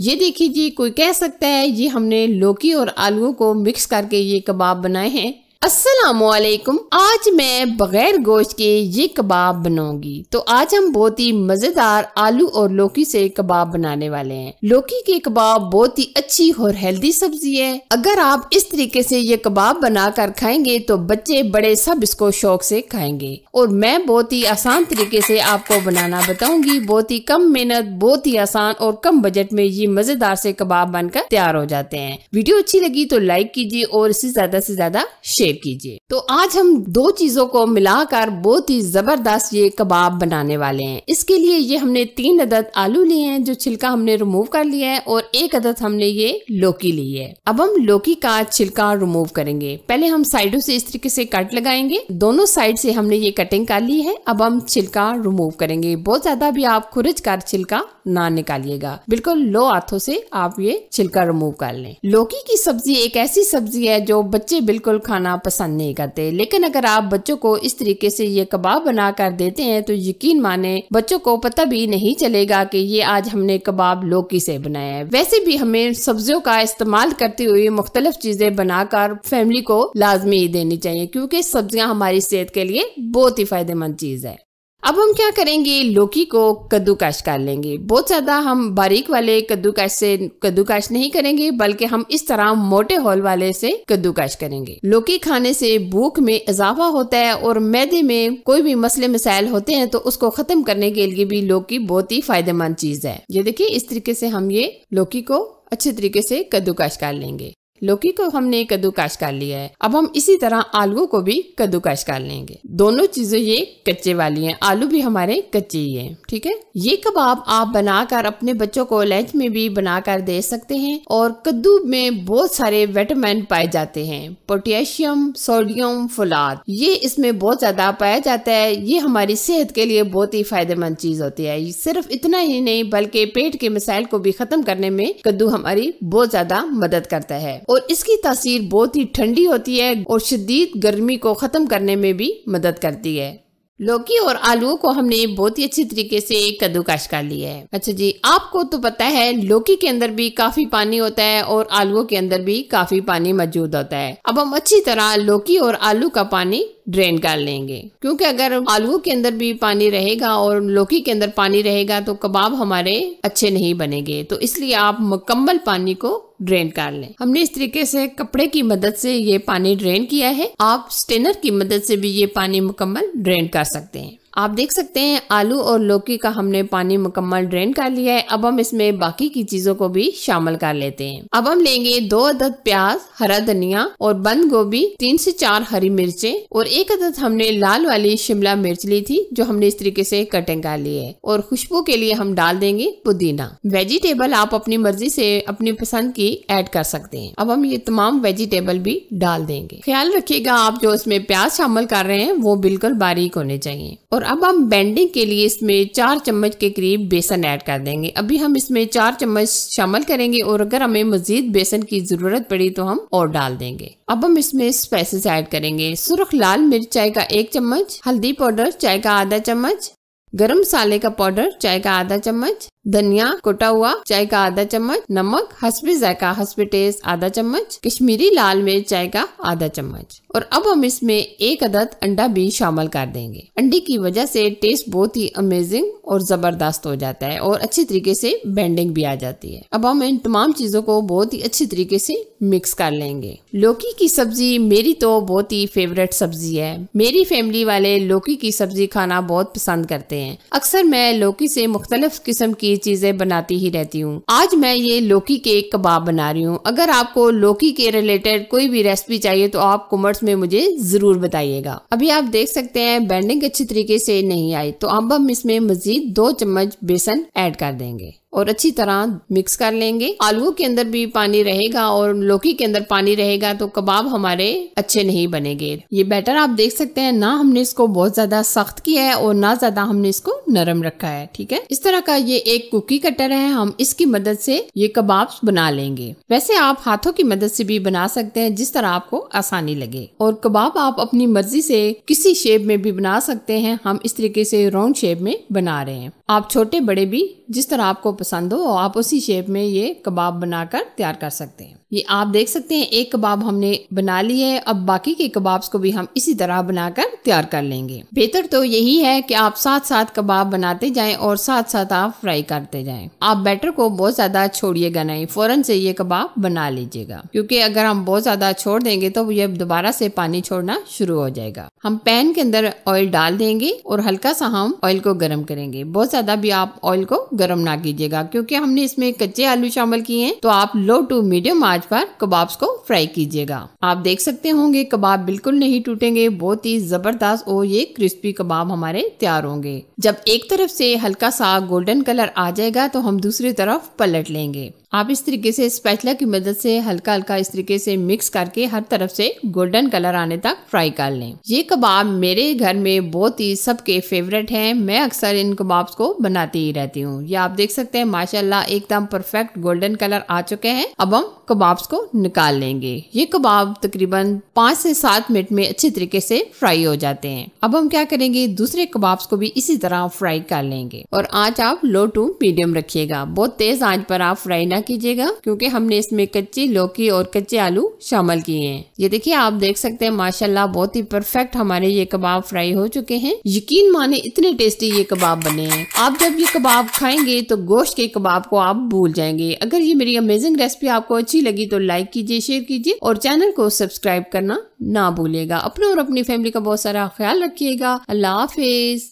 ये देखिए जी, कोई कह सकता है ये हमने लौकी और आलूओं को मिक्स करके ये कबाब बनाए हैं। अस्सलामुअलैकुम। आज मैं बगैर गोश्त के ये कबाब बनाऊंगी। तो आज हम बहुत ही मजेदार आलू और लौकी से कबाब बनाने वाले हैं। लौकी के कबाब बहुत ही अच्छी और हेल्दी सब्जी है। अगर आप इस तरीके से ये कबाब बनाकर खाएंगे तो बच्चे बड़े सब इसको शौक से खाएंगे। और मैं बहुत ही आसान तरीके से आपको बनाना बताऊंगी। बहुत ही कम मेहनत, बहुत ही आसान और कम बजट में ये मजेदार से कबाब बनकर तैयार हो जाते हैं। वीडियो अच्छी लगी तो लाइक कीजिए और इसे ज्यादा से ज्यादा शेयर कीजिए। तो आज हम दो चीजों को मिलाकर बहुत ही जबरदस्त ये कबाब बनाने वाले हैं। इसके लिए ये हमने 3 अदद आलू लिए हैं जो छिलका हमने रिमूव कर लिया है और 1 अदद हमने ये लौकी ली है। अब हम लौकी का छिलका रिमूव करेंगे। पहले हम साइडों से इस तरीके से कट लगाएंगे। दोनों साइड से हमने ये कटिंग कर ली है। अब हम छिलका रिमूव करेंगे। बहुत ज्यादा भी आप खुरच कर छिलका ना निकालिएगा, बिल्कुल लो हाथों से आप ये छिलका रिमूव कर लें। लौकी की सब्जी एक ऐसी सब्जी है जो बच्चे बिल्कुल खाना पसंद नहीं करते, लेकिन अगर आप बच्चों को इस तरीके से ये कबाब बना कर देते हैं तो यकीन माने बच्चों को पता भी नहीं चलेगा कि ये आज हमने कबाब लौकी से बनाया है। वैसे भी हमें सब्जियों का इस्तेमाल करते हुए मुख्तलिफ चीजें बनाकर फैमिली को लाजमी देनी चाहिए, क्योंकि सब्जियां हमारी सेहत के लिए बहुत ही फायदेमंद चीज है। अब हम क्या करेंगे, लौकी को कद्दूकश कर लेंगे। बहुत ज्यादा हम बारीक वाले कद्दूकश से कद्दूकश नहीं करेंगे, बल्कि हम इस तरह मोटे होल वाले से कद्दूकश करेंगे। लौकी खाने से भूख में इजाफा होता है और मैदे में कोई भी मसले मसाइल होते हैं तो उसको खत्म करने के लिए भी लौकी बहुत ही फायदेमंद चीज है। ये देखिए, इस तरीके से हम ये लौकी को अच्छे तरीके से कद्दूकश कर लेंगे। लौकी को हमने कद्दूकश कर लिया है। अब हम इसी तरह आलूओं को भी कद्दूकश कर लेंगे। दोनों चीजें ये कच्चे वाली हैं, आलू भी हमारे कच्चे ही हैं, ठीक है। ये कबाब आप बनाकर अपने बच्चों को लंच में भी बनाकर दे सकते हैं। और कद्दू में बहुत सारे विटामिन पाए जाते हैं, पोटेशियम, सोडियम, फोलाद, ये इसमें बहुत ज्यादा पाया जाता है। ये हमारी सेहत के लिए बहुत ही फायदेमंद चीज होती है। सिर्फ इतना ही नहीं बल्कि पेट के मसाइल को भी खत्म करने में कद्दू हमारी बहुत ज्यादा मदद करता है। और इसकी तासीर बहुत ही ठंडी होती है और शदीद गर्मी को खत्म करने में भी मदद करती है। लौकी और आलूओं को हमने बहुत ही अच्छी तरीके से कद्दूकश कर लिया है। अच्छा जी, आपको तो पता है लौकी के अंदर भी काफी पानी होता है और आलूओं के अंदर भी काफी पानी मौजूद होता है। अब हम अच्छी तरह लौकी और आलू का पानी ड्रेन कर लेंगे, क्योंकि अगर आलूओं के अंदर भी पानी रहेगा और लौकी के अंदर पानी रहेगा तो कबाब हमारे अच्छे नहीं बनेंगे। तो इसलिए आप मुकम्मल पानी को ड्रेन कर लें। हमने इस तरीके से कपड़े की मदद से ये पानी ड्रेन किया है। आप स्ट्रेनर की मदद से भी ये पानी मुकम्मल ड्रेन कर सकते हैं। आप देख सकते हैं आलू और लौकी का हमने पानी मुकम्मल ड्रेन कर लिया है। अब हम इसमें बाकी की चीजों को भी शामिल कर लेते हैं। अब हम लेंगे 2 अदद प्याज, हरा धनिया और बंद गोभी, 3 से 4 हरी मिर्चें और 1 अदद हमने लाल वाली शिमला मिर्च ली थी जो हमने इस तरीके से कटिंग कर ली है। और खुशबू के लिए हम डाल देंगे पुदीना। वेजिटेबल आप अपनी मर्जी से अपनी पसंद की ऐड कर सकते हैं। अब हम ये तमाम वेजिटेबल भी डाल देंगे। ख्याल रखिएगा आप जो इसमें प्याज शामिल कर रहे हैं वो बिल्कुल बारीक होने चाहिए। और अब हम बेंडिंग के लिए इसमें 4 चम्मच के करीब बेसन ऐड कर देंगे। अभी हम इसमें 4 चम्मच शामिल करेंगे और अगर हमें मजीद बेसन की जरूरत पड़ी तो हम और डाल देंगे। अब हम इसमें स्पाइसेस ऐड करेंगे। सुर्ख लाल मिर्च चाय का 1 चम्मच, हल्दी पाउडर चाय का आधा चम्मच, गरम मसाले का पाउडर चाय का आधा चम्मच, धनिया कुटा हुआ चाय का आधा चम्मच, नमक हस्बे जायका हस्बे टेस्ट आधा चम्मच, कश्मीरी लाल मिर्च चाय का आधा चम्मच। और अब हम इसमें 1 अदद अंडा भी शामिल कर देंगे। अंडे की वजह से टेस्ट बहुत ही अमेजिंग और जबरदस्त हो जाता है और अच्छी तरीके से बेंडिंग भी आ जाती है। अब हम इन तमाम चीजों को बहुत ही अच्छी तरीके से मिक्स कर लेंगे। लौकी की सब्जी मेरी तो बहुत ही फेवरेट सब्जी है। मेरी फैमिली वाले लौकी की सब्जी खाना बहुत पसंद करते हैं। अक्सर मैं लौकी से मुख्तलिफ किस्म की चीजें बनाती ही रहती हूँ। आज मैं ये लौकी के कबाब बना रही हूँ। अगर आपको लौकी के रिलेटेड कोई भी रेसिपी चाहिए तो आप कमेंट्स में मुझे जरूर बताइएगा। अभी आप देख सकते हैं बेंडिंग अच्छी तरीके से नहीं आई, तो अब हम इसमें मजीद 2 चम्मच बेसन ऐड कर देंगे और अच्छी तरह मिक्स कर लेंगे। आलूओं के अंदर भी पानी रहेगा और लौकी के अंदर पानी रहेगा तो कबाब हमारे अच्छे नहीं बनेंगे। ये बैटर आप देख सकते हैं, ना हमने इसको बहुत ज्यादा सख्त किया है और ना ज्यादा हमने इसको नरम रखा है, ठीक है। इस तरह का ये एक कुकी कटर है, हम इसकी मदद से ये कबाब बना लेंगे। वैसे आप हाथों की मदद से भी बना सकते हैं, जिस तरह आपको आसानी लगे। और कबाब आप अपनी मर्जी से किसी शेप में भी बना सकते हैं। हम इस तरीके से राउंड शेप में बना रहे हैं। आप छोटे बड़े भी जिस तरह आपको पसंद हो आप उसी शेप में ये कबाब बनाकर तैयार कर सकते हैं। ये आप देख सकते हैं एक कबाब हमने बना ली है। अब बाकी के कबाब्स को भी हम इसी तरह बनाकर तैयार कर लेंगे। बेहतर तो यही है कि आप साथ साथ कबाब बनाते जाएं और साथ साथ आप फ्राई करते जाएं। आप बैटर को बहुत ज्यादा छोड़िएगा नहीं, फौरन से ये कबाब बना लीजिएगा, क्योंकि अगर हम बहुत ज्यादा छोड़ देंगे तो ये दोबारा से पानी छोड़ना शुरू हो जाएगा। हम पैन के अंदर ऑयल डाल देंगे और हल्का सा हम ऑयल को गर्म करेंगे। बहुत ज्यादा भी आप ऑयल को गर्म ना कीजिएगा, क्योंकि हमने इसमें कच्चे आलू शामिल किए हैं। तो आप लो टू मीडियम आंच पर कबाब्स को फ्राई कीजिएगा। आप देख सकते होंगे कबाब बिल्कुल नहीं टूटेंगे, बहुत ही जबरदस्त और ये क्रिस्पी कबाब हमारे तैयार होंगे। जब एक तरफ से हल्का सा गोल्डन कलर आ जाएगा तो हम दूसरी तरफ पलट लेंगे। आप इस तरीके से स्पैचुला की मदद से हल्का हल्का इस तरीके से मिक्स करके हर तरफ से गोल्डन कलर आने तक फ्राई कर लें। ये कबाब मेरे घर में बहुत ही सबके फेवरेट हैं। मैं अक्सर इन कबाब्स को बनाती ही रहती हूँ। ये आप देख सकते हैं माशाल्लाह एकदम परफेक्ट गोल्डन कलर आ चुके हैं। अब हम कबाब्स को निकाल लेंगे। ये कबाब तकरीबन 5 से 7 मिनट में अच्छे तरीके से फ्राई हो जाते हैं। अब हम क्या करेंगे, दूसरे कबाब्स को भी इसी तरह फ्राई कर लेंगे और आंच आप लो टू मीडियम रखिएगा। बहुत तेज आंच पर आप फ्राई ना कीजिएगा, क्योंकि हमने इसमें कच्ची लौकी और कच्चे आलू शामिल किए हैं। ये देखिए आप देख सकते हैं माशाल्लाह बहुत ही परफेक्ट हमारे ये कबाब फ्राई हो चुके हैं। यकीन माने इतने टेस्टी ये कबाब बने हैं। आप जब ये कबाब खाएंगे तो गोश्त के कबाब को आप भूल जाएंगे। अगर ये मेरी अमेजिंग रेसिपी आपको अच्छी लगी तो लाइक कीजिए, शेयर कीजिए और चैनल को सब्सक्राइब करना ना भूलिएगा। अपने और अपनी फैमिली का बहुत सारा ख्याल रखिएगा। अल्लाह हाफिज।